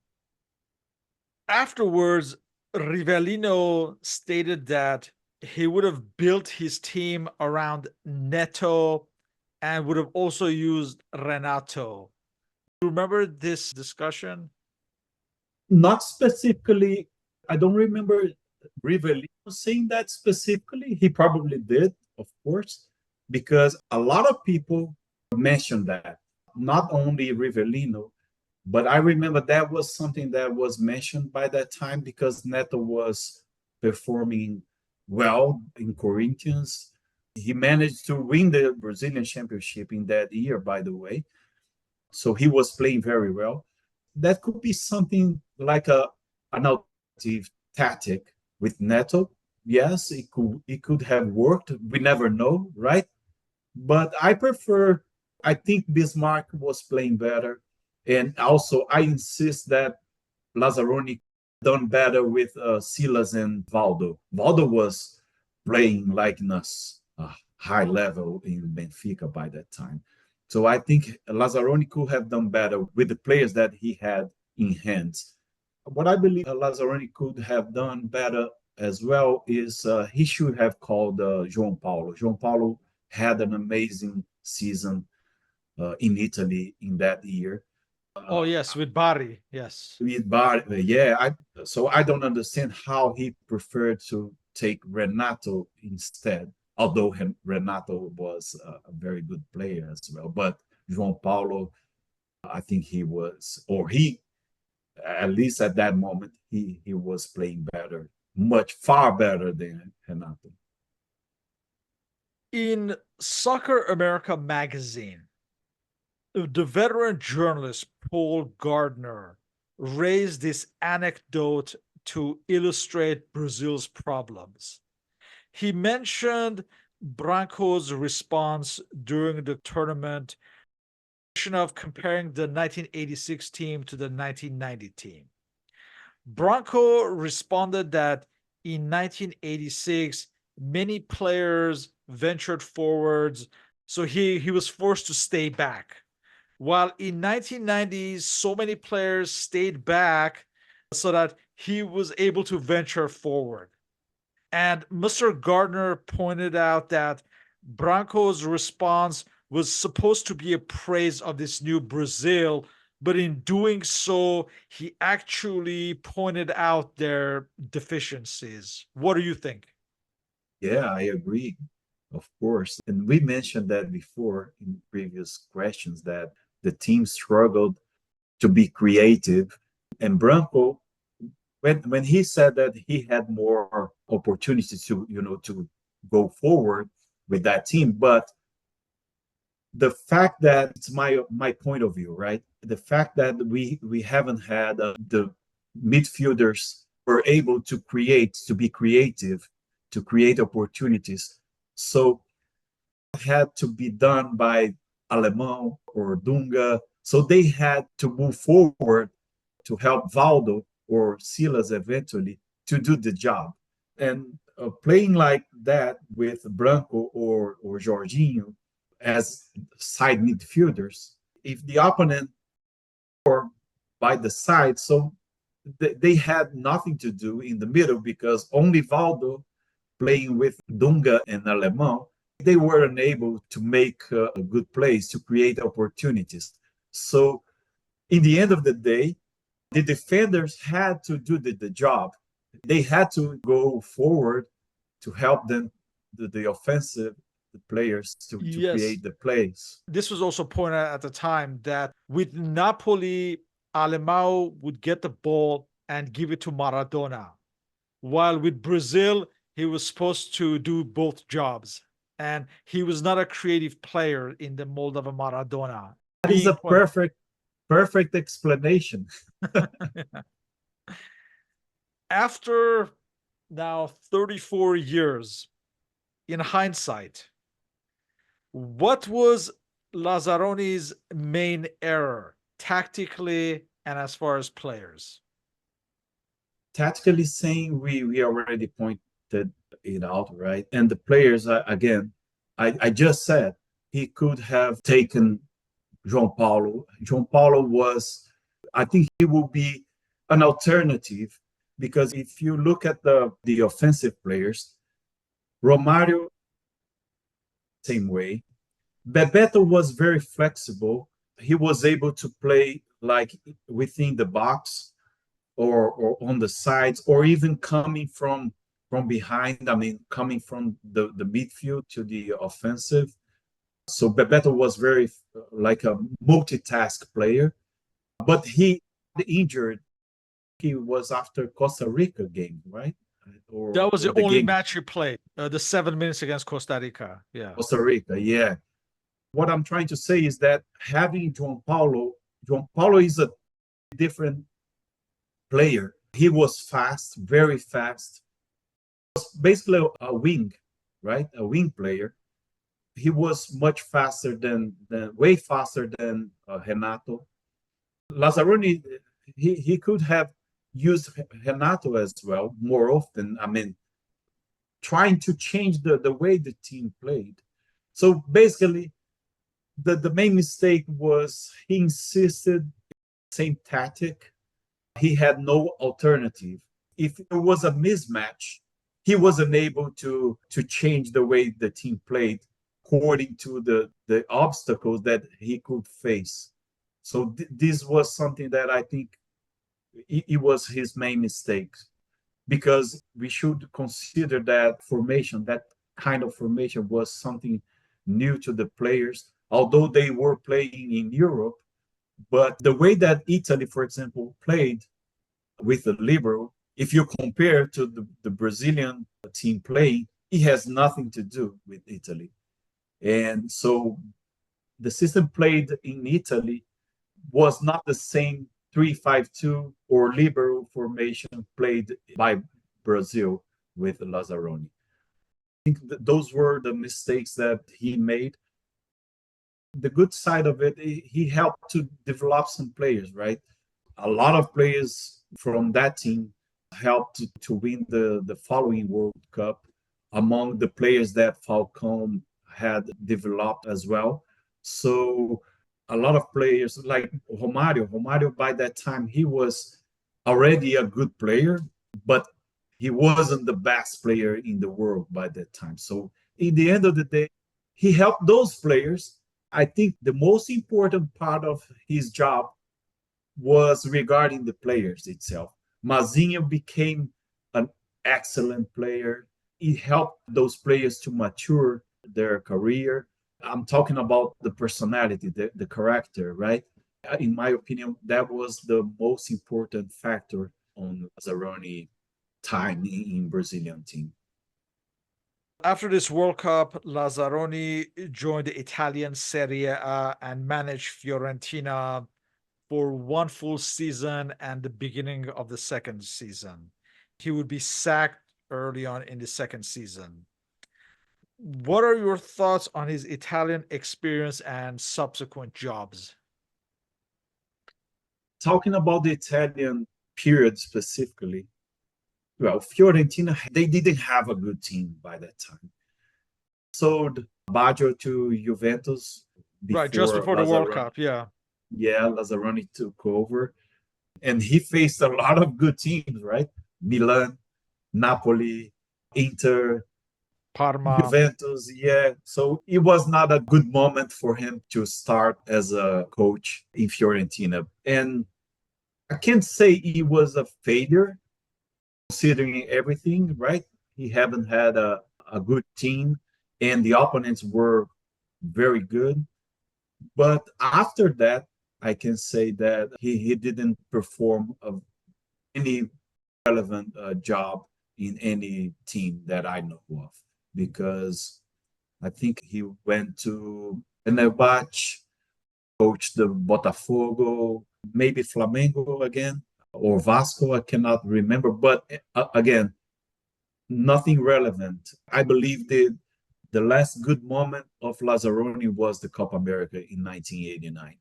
Afterwards, Rivellino stated that he would have built his team around Neto and would have also used Renato. Remember this discussion? Not specifically, I don't remember Rivellino saying that specifically. He probably did, of course, because a lot of people mentioned that, not only Rivellino, but I remember that was something that was mentioned by that time because Neto was performing well in Corinthians. He managed to win the Brazilian championship in that year, by the way. So he was playing very well. That could be something like an alternative tactic with Neto. Yes, it could have worked. We never know, right? But I think Bismarck was playing better. And also, I insist that Lazaroni done better with Silas and Valdo. Valdo was playing like in a high level in Benfica by that time. So I think Lazaroni could have done better with the players that he had in hands. What I believe Lazaroni could have done better as well is he should have called João Paulo. João Paulo had an amazing season in Italy in that year. Oh, yes, with Bari. Yes. So I don't understand how he preferred to take Renato instead, although Renato was a very good player as well. But João Paulo I think he was, or he, at least at that moment, he was playing better, much far better than Renato. In Soccer America magazine, the veteran journalist Paul Gardner raised this anecdote to illustrate Brazil's problems. He mentioned Branco's response during the tournament of comparing the 1986 team to the 1990 team. Branco responded that in 1986, many players ventured forwards, so he was forced to stay back. While in 1990s, so many players stayed back so that he was able to venture forward. And Mr. Gardner pointed out that Branco's response was supposed to be a praise of this new Brazil, but in doing so, he actually pointed out their deficiencies. What do you think? Yeah, I agree, of course. And we mentioned that before in previous questions that the team struggled to be creative. And Branco, when he said that he had more opportunities to, to go forward with that team, but the fact that it's my point of view, right? The fact that we haven't had the midfielders were able to create, to be creative, to create opportunities. So it had to be done by Alemão or Dunga. So they had to move forward to help Valdo or Silas eventually to do the job. And playing like that with Branco or Jorginho as side midfielders, if the opponent or by the side, so they had nothing to do in the middle because only Valdo playing with Dunga and Alemão, they were unable to make a good plays, to create opportunities. So in the end of the day, the defenders had to do the job. They had to go forward to help them, the offensive the players to Yes, create the plays. this was also pointed out at the time that with Napoli, Alemão would get the ball and give it to Maradona, while with Brazil, he was supposed to do both jobs. And he was not a creative player in the mold of a Maradona. That is Being a perfect explanation. after now 34 years, in hindsight, what was Lazzaroni's main error tactically and as far as players? Tactically saying, we already pointed it out, right? And the players, again, I just said he could have taken João Paulo. João Paulo was, I think he will be an alternative because if you look at the offensive players, Romario, same way. Bebeto was very flexible. He was able to play like within the box or on the sides or even coming from behind. I mean, coming from the midfield to the offensive. So Bebeto was very like a multitask player, but he injured. He was after Costa Rica game, right? That was Or the the only game match you played, the 7 minutes against Costa Rica. Yeah. Costa Rica, yeah. What I'm trying to say is that having João Paulo is a different player. He was fast, very fast. He was basically a wing, right? A wing player. He was much faster than way faster than Renato. Lazzaroni, he could have used Renato as well more often. I mean, trying to change the way the team played. So basically, the main mistake was he insisted same tactic. He had no alternative. If there was a mismatch, he wasn't able to change the way the team played according to the obstacles that he could face. So this was something that I think it was his main mistake because we should consider that formation, that kind of formation was something new to the players. Although they were playing in Europe, But the way that Italy, for example, played with the libero, if you compare to the Brazilian team playing, it has nothing to do with Italy. And so the system played in Italy was not the same 3-5-2 or libero formation played by Brazil with Lazaroni. I think those were the mistakes that he made. The good side of it, he helped to develop some players, right? A lot of players from that team helped to win the following World Cup among the players that Falcão had developed as well. So a lot of players like Romario by that time, he was already a good player, but he wasn't the best player in the world by that time. So in the end of the day, he helped those players. I think the most important part of his job was regarding the players itself. Mazinho became an excellent player. He helped those players to mature their career. I'm talking about the personality, the character, right? In my opinion, that was the most important factor on Zaroni time in Brazilian team. After this World Cup, Lazzaroni joined the Italian Serie A and managed Fiorentina for one full season and the beginning of the second season. He would be sacked early on in the second season. What are your thoughts on his Italian experience and subsequent jobs? Talking about the Italian period specifically, well, Fiorentina, they didn't have a good team by that time. Sold Baggio to Juventus Right, just before before the World Lazaroni. Cup, yeah. Yeah, Lazaroni took over. And he faced a lot of good teams, right? Milan, Napoli, Inter, Parma. Juventus. Yeah. So it was not a good moment for him to start as a coach in Fiorentina. And I can't say he was a failure considering everything, right? He haven't had a good team and the opponents were very good. But after that, I can say that he didn't perform any relevant job in any team that I know of because I think he went to Fenerbahce, coached the Botafogo, maybe Flamengo again, or Vasco. I cannot remember. But again, nothing relevant. I believe the last good moment of Lazzaroni was the Copa America in 1989.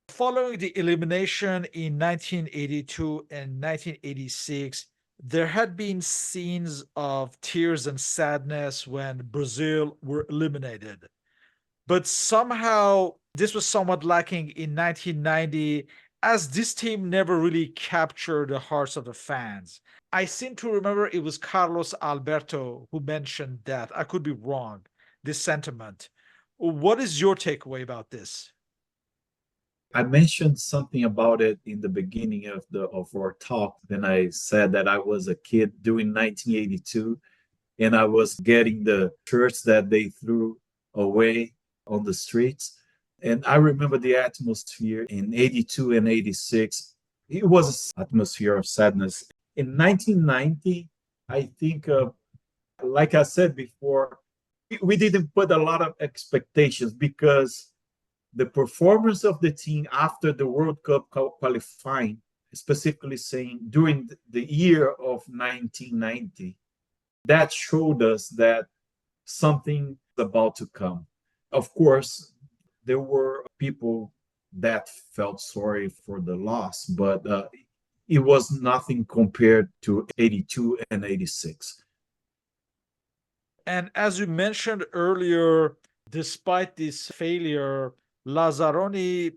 Following the elimination in 1982 and 1986, there had been scenes of tears and sadness when Brazil were eliminated. But somehow this was somewhat lacking in 1990, as this team never really captured the hearts of the fans. I seem to remember it was Carlos Alberto who mentioned that. I could be wrong, this sentiment. What is your takeaway about this? I mentioned something about it in the beginning of our talk when I said that I was a kid during 1982 and I was getting the shirts that they threw away on the streets. And I remember the atmosphere in 82 and 86. It was an atmosphere of sadness. In 1990, I think, like I said before, we didn't put a lot of expectations because the performance of the team after the World Cup qualifying, specifically saying during the year of 1990, that showed us that something is about to come. Of course, there were people that felt sorry for the loss, but it was nothing compared to 82 and 86. And as you mentioned earlier, despite this failure, Lazzaroni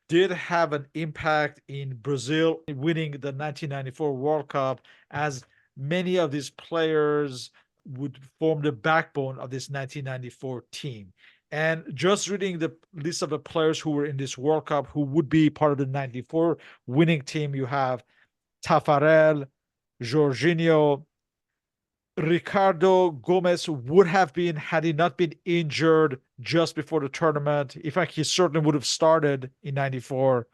did have an impact in Brazil winning the 1994 World Cup, as many of these players would form the backbone of this 1994 team. And just reading the list of the players who were in this World Cup who would be part of the 94 winning team, you have Tafarel, Jorginho, Ricardo Gomez would have been had he not been injured just before the tournament. In fact, he certainly would have started in 94.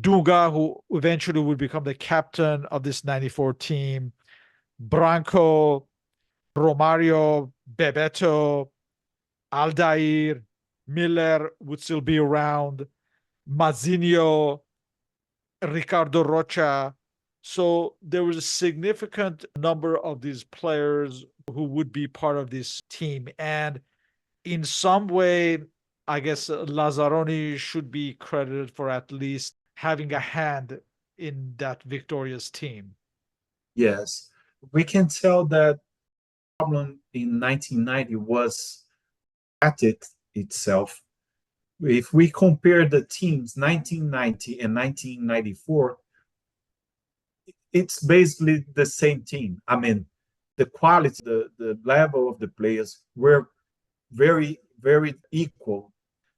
Dunga, who eventually would become the captain of this 94 team. Branco, Romario, Bebeto, Aldair, Miller would still be around. Mazinho, Ricardo Rocha. So there was a significant number of these players who would be part of this team. And in some way, I guess Lazzaroni should be credited for at least having a hand in that victorious team. Yes, we can tell that problem in 1990 was at it itself. If we compare the teams 1990 and 1994, it's basically the same team. I mean, the quality, the level of the players were very, very equal.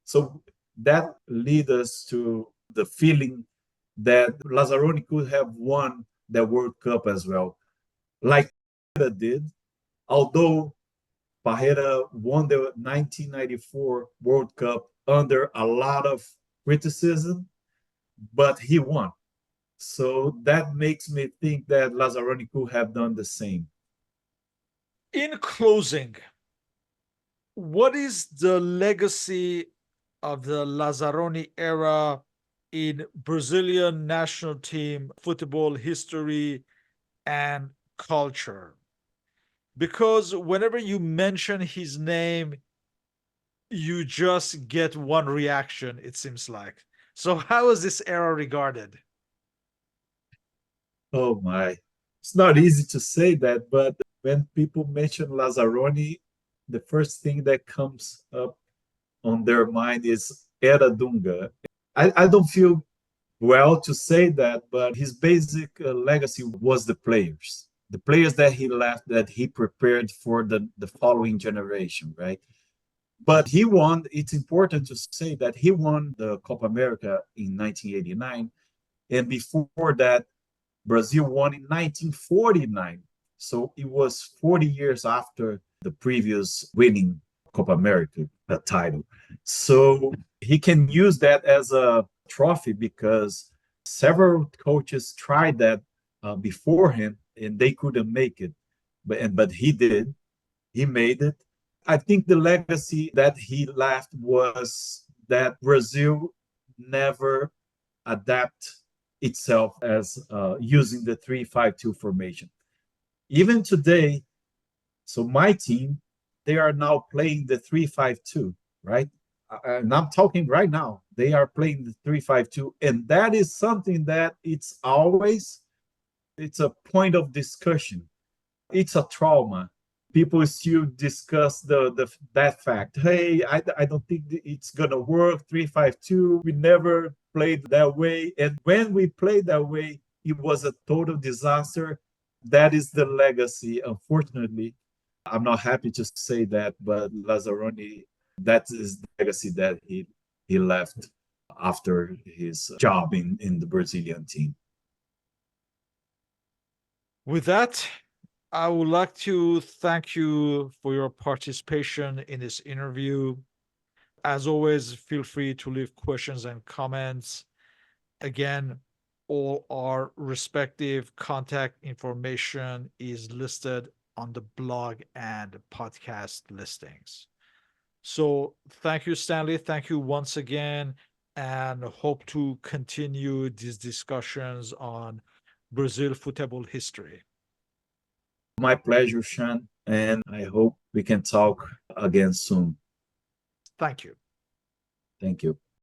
So that lead us to the feeling that Lazzaroni could have won the World Cup as well, like Parreira did. Although Parreira won the 1994 World Cup under a lot of criticism, but he won. So that makes me think that Lazzaroni could have done the same. In closing, what is the legacy of the Lazzaroni era in Brazilian national team football history and culture? Because whenever you mention his name, you just get one reaction, it seems like. So, how is this era regarded? Oh my. It's not easy to say that, but when people mention Lazzaroni, the first thing that comes up on their mind is Era Dunga. I don't feel well to say that, but his basic legacy was the players that he left, that he prepared for the following generation, right? But he won, it's important to say that he won the Copa America in 1989. And before that, Brazil won in 1949. So it was 40 years after the previous winning Copa America title. So he can use that as a trophy because several coaches tried that before him and they couldn't make it. But he did. He made it. I think the legacy that he left was that Brazil never adapt itself as using the 3-5-2 formation. Even today, so my team, they are now playing the 3-5-2, right? And I'm talking right now, they are playing the 3-5-2. And that is something that it's a point of discussion. It's a trauma. People still discuss that fact. Hey, I don't think it's gonna work. 3-5-2. We never played that way, and when we played that way, it was a total disaster. That is the legacy. Unfortunately, I'm not happy to say that, but Lazzaroni, that is the legacy that he left after his job in the Brazilian team. With that, I would like to thank you for your participation in this interview. As always, feel free to leave questions and comments. Again, all our respective contact information is listed on the blog and podcast listings. So, thank you, Stanley. Thank you once again, and hope to continue these discussions on Brazil football history. My pleasure, Sean, and I hope we can talk again soon. Thank you. Thank you.